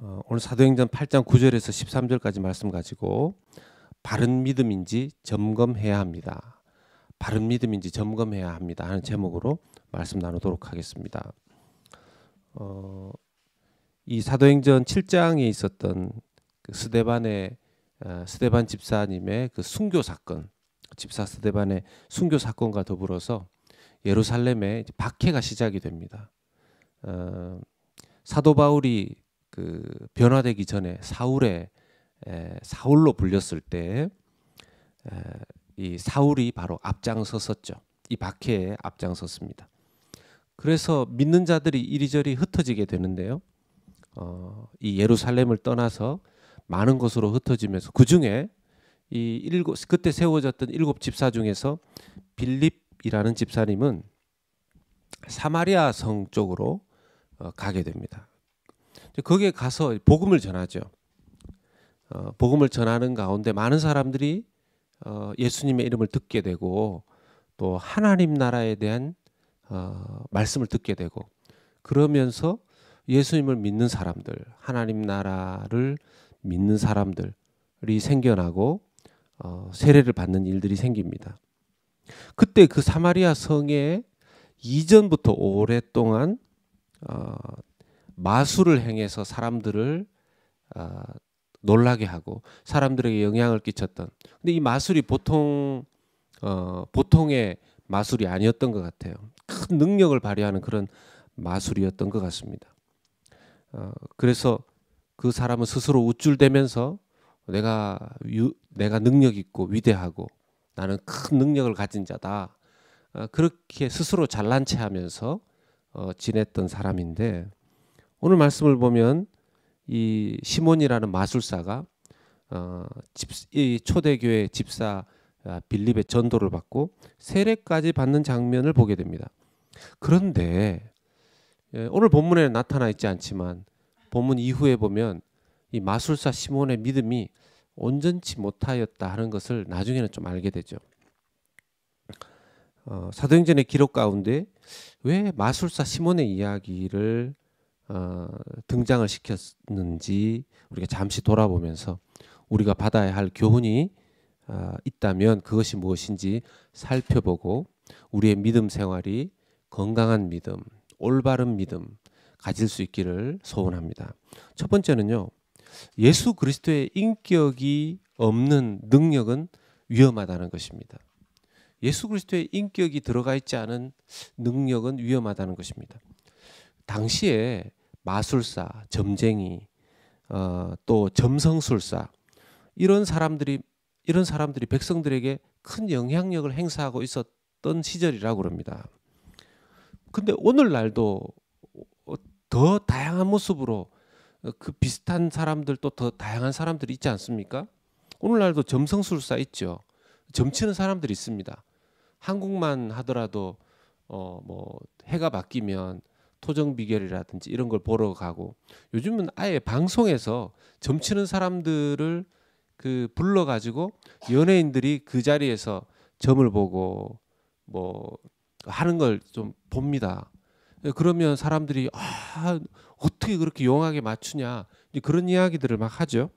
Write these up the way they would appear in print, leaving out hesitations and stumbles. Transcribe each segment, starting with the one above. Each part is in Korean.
오늘 사도행전 8장 9절에서 13절까지 말씀 가지고 바른 믿음인지 점검해야 합니다. 바른 믿음인지 점검해야 합니다 하는 제목으로 말씀 나누도록 하겠습니다. 이 사도행전 7장에 있었던 그 스데반 집사님의 그 순교 사건, 집사 스데반의 순교 사건과 더불어서 예루살렘에 박해가 시작이 됩니다. 사도 바울이 그 변화되기 전에 사울로 불렸을 때 이 사울이 바로 앞장섰었죠. 이 박해에 앞장섰습니다. 그래서 믿는 자들이 이리저리 흩어지게 되는데요. 이 예루살렘을 떠나서 많은 곳으로 흩어지면서 그 중에 그때 세워졌던 7 집사 중에서 빌립이라는 집사님은 사마리아 성 쪽으로 가게 됩니다. 거기에 가서 복음을 전하죠. 복음을 전하는 가운데 많은 사람들이 예수님의 이름을 듣게 되고 또 하나님 나라에 대한 말씀을 듣게 되고, 그러면서 예수님을 믿는 사람들, 하나님 나라를 믿는 사람들이 생겨나고 세례를 받는 일들이 생깁니다. 그때 그 사마리아 성에 이전부터 오랫동안 마술을 행해서 사람들을 놀라게 하고 사람들에게 영향을 끼쳤던, 근데 이 마술이 보통의 마술이 아니었던 것 같아요. 큰 능력을 발휘하는 그런 마술이었던 것 같습니다. 그래서 그 사람은 스스로 우쭐대면서 내가 능력 있고 위대하고 나는 큰 능력을 가진 자다, 그렇게 스스로 잘난 체하면서 지냈던 사람인데, 오늘 말씀을 보면 이 시몬이라는 마술사가 이 초대교회 집사 빌립의 전도를 받고 세례까지 받는 장면을 보게 됩니다. 그런데 오늘 본문에 나타나 있지 않지만 본문 이후에 보면 이 마술사 시몬의 믿음이 온전치 못하였다 하는 것을 나중에는 좀 알게 되죠. 사도행전의 기록 가운데 왜 마술사 시몬의 이야기를 등장을 시켰는지 우리가 잠시 돌아보면서 우리가 받아야 할 교훈이 있다면 그것이 무엇인지 살펴보고 우리의 믿음 생활이 건강한 믿음, 올바른 믿음 가질 수 있기를 소원합니다. 첫 번째는요, 예수 그리스도의 인격이 없는 능력은 위험하다는 것입니다. 예수 그리스도의 인격이 들어가 있지 않은 능력은 위험하다는 것입니다. 당시에 마술사, 점쟁이, 또 점성술사, 이런 사람들이 백성들에게 큰 영향력을 행사하고 있었던 시절이라고 합니다. 근데 오늘날도 더 다양한 모습으로 그 비슷한 사람들, 또 더 다양한 사람들이 있지 않습니까? 오늘날도 점성술사 있죠. 점치는 사람들이 있습니다. 한국만 하더라도 뭐 해가 바뀌면 토정 비결이라든지 이런 걸 보러 가고, 요즘은 아예 방송에서 점치는 사람들을 불러가지고 연예인들이 그 자리에서 점을 보고 뭐 하는 걸 좀 봅니다. 그러면 사람들이 어떻게 그렇게 용하게 맞추냐, 그런 이야기들을 막 하죠.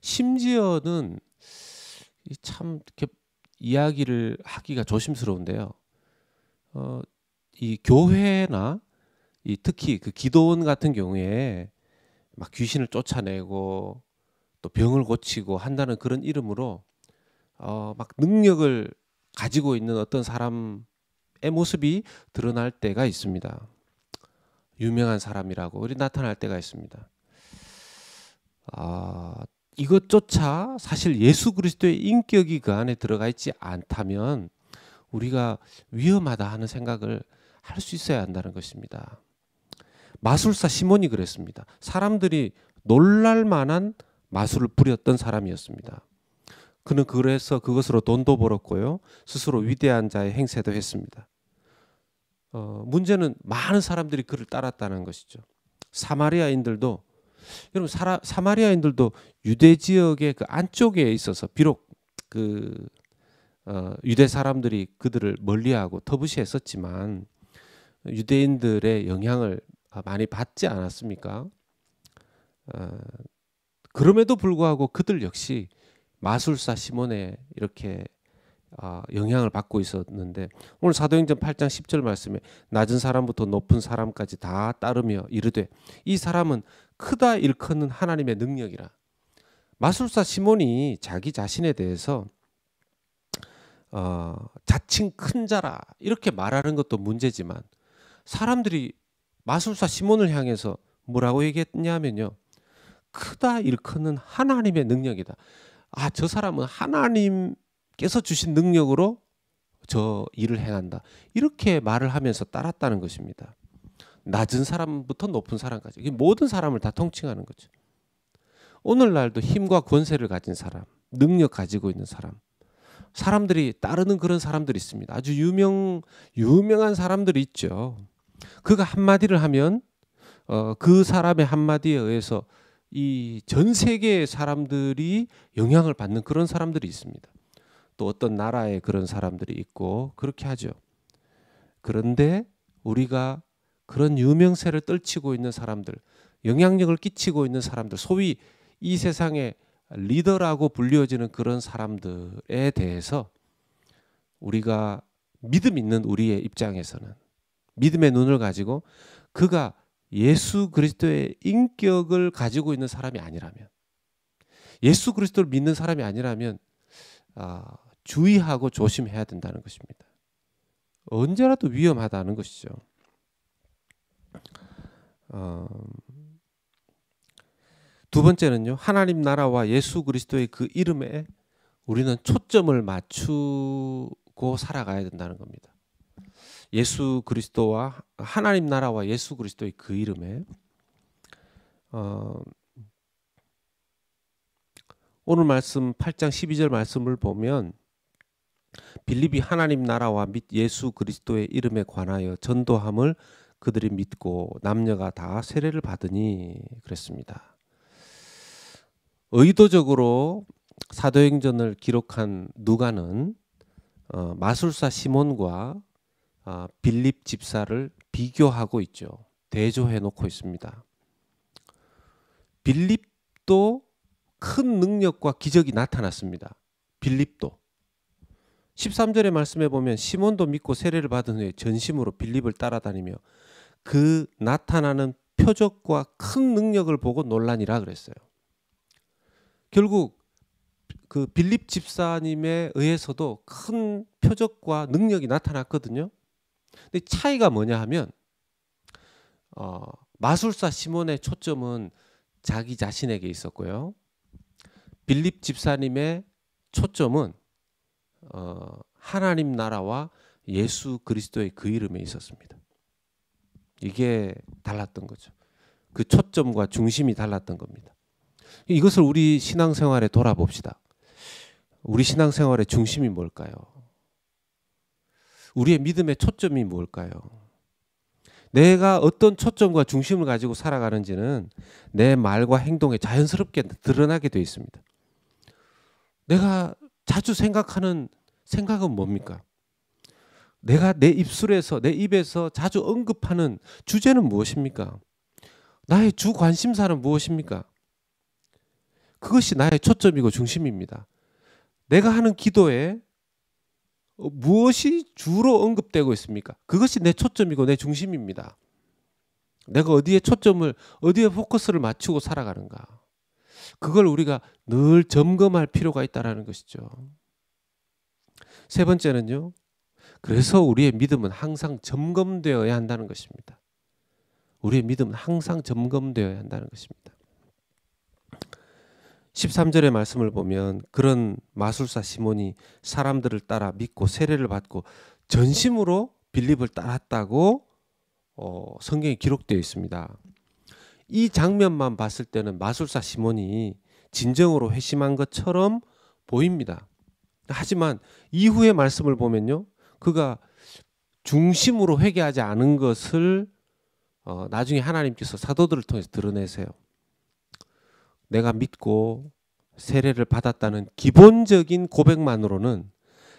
심지어는 참 이렇게 이야기를 하기가 조심스러운데요. 이 교회나 특히 그 기도원 같은 경우에 막 귀신을 쫓아내고 또 병을 고치고 한다는 그런 이름으로 막 능력을 가지고 있는 어떤 사람의 모습이 드러날 때가 있습니다. 유명한 사람이라고 나타날 때가 있습니다. 이것조차 사실 예수 그리스도의 인격이 그 안에 들어가 있지 않다면 우리가 위험하다 하는 생각을 할 수 있어야 한다는 것입니다. 마술사 시몬이 그랬습니다. 사람들이 놀랄 만한 마술을 부렸던 사람이었습니다. 그는 그래서 그것으로 돈도 벌었고요, 스스로 위대한 자의 행세도 했습니다. 문제는 많은 사람들이 그를 따랐다는 것이죠. 사마리아인들도, 여러분, 사마리아인들도 유대 지역의 그 안쪽에 있어서 비록 유대 사람들이 그들을 멀리하고 터부시했었지만 유대인들의 영향을 많이 받지 않았습니까? 어, 그럼에도 불구하고 그들 역시 마술사 시몬의 이렇게 영향을 받고 있었는데, 오늘 사도행전 8장 10절 말씀에 낮은 사람부터 높은 사람까지 다 따르며 이르되 이 사람은 크다 일컫는 하나님의 능력이라. 마술사 시몬이 자기 자신에 대해서 자칭 큰 자라 이렇게 말하는 것도 문제지만, 사람들이 마술사 시몬을 향해서 뭐라고 얘기했냐면요, 크다 일컫는 하나님의 능력이다. 저 사람은 하나님께서 주신 능력으로 저 일을 행한다, 이렇게 말을 하면서 따랐다는 것입니다. 낮은 사람부터 높은 사람까지 모든 사람을 다 통칭하는 거죠. 오늘날도 힘과 권세를 가진 사람, 능력 가지고 있는 사람, 사람들이 따르는 그런 사람들이 있습니다. 아주 유명한 사람들이 있죠. 그가 한마디를 하면 그 사람의 한마디에 의해서 이 전 세계의 사람들이 영향을 받는 그런 사람들이 있습니다. 또 어떤 나라에 그런 사람들이 있고 그렇게 하죠. 그런데 우리가 그런 유명세를 떨치고 있는 사람들, 영향력을 끼치고 있는 사람들, 소위 이 세상의 리더라고 불리워지는 그런 사람들에 대해서 우리가 믿음 있는 우리의 입장에서는 믿음의 눈을 가지고 그가 예수 그리스도의 인격을 가지고 있는 사람이 아니라면, 예수 그리스도를 믿는 사람이 아니라면 주의하고 조심해야 된다는 것입니다. 언제라도 위험하다는 것이죠. 두 번째는요, 하나님 나라와 예수 그리스도의 그 이름에 우리는 초점을 맞추고 살아가야 된다는 겁니다. 예수 그리스도와 하나님 나라와 예수 그리스도의 그 이름에 오늘 말씀 8장 12절 말씀을 보면 빌립이 하나님 나라와 및 예수 그리스도의 이름에 관하여 전도함을 그들이 믿고 남녀가 다 세례를 받으니 그랬습니다. 의도적으로 사도행전을 기록한 누가는 마술사 시몬과 빌립 집사를 비교하고 있죠. 대조해 놓고 있습니다. 빌립도 큰 능력과 기적이 나타났습니다. 빌립도 13절의 말씀에 보면 시몬도 믿고 세례를 받은 후에 전심으로 빌립을 따라다니며 그 나타나는 표적과 큰 능력을 보고 놀라니라 그랬어요. 결국 그 빌립 집사님에 의해서도 큰 표적과 능력이 나타났거든요. 근데 차이가 뭐냐 하면 마술사 시몬의 초점은 자기 자신에게 있었고요. 빌립 집사님의 초점은 하나님 나라와 예수 그리스도의 그 이름에 있었습니다. 이게 달랐던 거죠. 그 초점과 중심이 달랐던 겁니다. 이것을 우리 신앙생활에 돌아봅시다. 우리 신앙생활의 중심이 뭘까요? 우리의 믿음의 초점이 뭘까요? 내가 어떤 초점과 중심을 가지고 살아가는지는 내 말과 행동에 자연스럽게 드러나게 되어 있습니다. 내가 자주 생각하는 생각은 뭡니까? 내가 내 입에서 자주 언급하는 주제는 무엇입니까? 나의 주 관심사는 무엇입니까? 그것이 나의 초점이고 중심입니다. 내가 하는 기도에 무엇이 주로 언급되고 있습니까? 그것이 내 초점이고 내 중심입니다. 내가 어디에 포커스를 맞추고 살아가는가? 그걸 우리가 늘 점검할 필요가 있다는 것이죠. 세 번째는요, 그래서 우리의 믿음은 항상 점검되어야 한다는 것입니다. 우리의 믿음은 항상 점검되어야 한다는 것입니다. 13절의 말씀을 보면 그런 마술사 시몬이 사람들을 따라 믿고 세례를 받고 전심으로 빌립을 따랐다고 성경에 기록되어 있습니다. 이 장면만 봤을 때는 마술사 시몬이 진정으로 회심한 것처럼 보입니다. 하지만 이후의 말씀을 보면요, 그가 중심으로 회개하지 않은 것을 나중에 하나님께서 사도들을 통해서 드러내세요. 내가 믿고 세례를 받았다는 기본적인 고백만으로는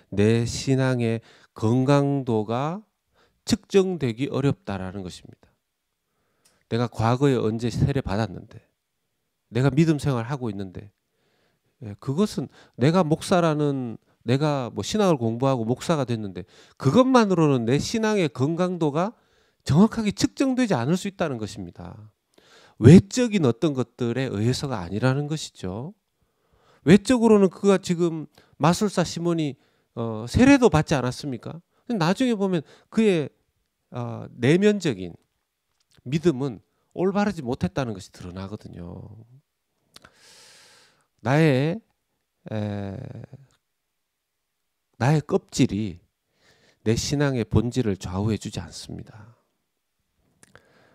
내 신앙의 건강도가 측정되기 어렵다라는 것입니다. 내가 과거에 언제 세례 받았는데, 내가 믿음 생활하고 있는데, 그것은 내가 목사라는, 내가 뭐 신학을 공부하고 목사가 됐는데 그것만으로는 내 신앙의 건강도가 정확하게 측정되지 않을 수 있다는 것입니다. 외적인 어떤 것들에 의해서가 아니라는 것이죠. 외적으로는 그가 지금 마술사 시몬이 세례도 받지 않았습니까? 나중에 보면 그의 내면적인 믿음은 올바르지 못했다는 것이 드러나거든요. 나의 껍질이 내 신앙의 본질을 좌우해 주지 않습니다.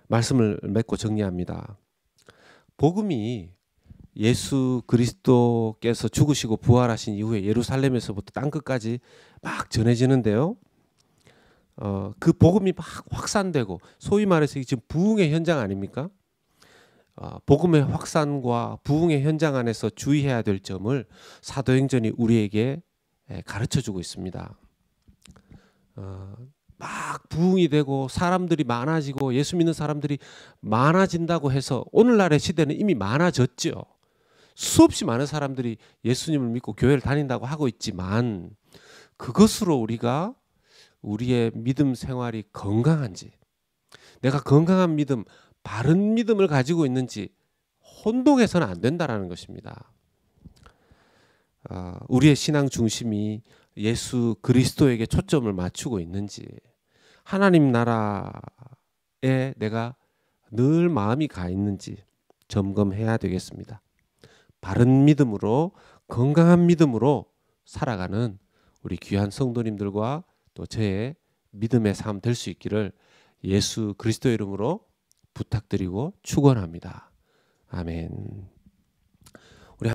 말씀을 맺고 정리합니다. 복음이 예수 그리스도께서 죽으시고 부활하신 이후에 예루살렘에서부터 땅끝까지 막 전해지는데요. 그 복음이 막 확산되고, 소위 말해서 지금 부흥의 현장 아닙니까? 복음의 확산과 부흥의 현장 안에서 주의해야 될 점을 사도행전이 우리에게 가르쳐주고 있습니다. 막 부흥이 되고 사람들이 많아지고 예수 믿는 사람들이 많아진다고 해서 오늘날의 시대는 이미 많아졌죠. 수없이 많은 사람들이 예수님을 믿고 교회를 다닌다고 하고 있지만, 그것으로 우리가 우리의 믿음 생활이 건강한지, 내가 건강한 믿음, 바른 믿음을 가지고 있는지 혼동해서는 안 된다라는 것입니다. 우리의 신앙 중심이 예수 그리스도에게 초점을 맞추고 있는지, 하나님 나라에 내가 늘 마음이 가 있는지 점검해야 되겠습니다. 바른 믿음으로, 건강한 믿음으로 살아가는 우리 귀한 성도님들과 또 저의 믿음의 삶 될 수 있기를 예수 그리스도 이름으로 부탁드리고 축원합니다. 아멘.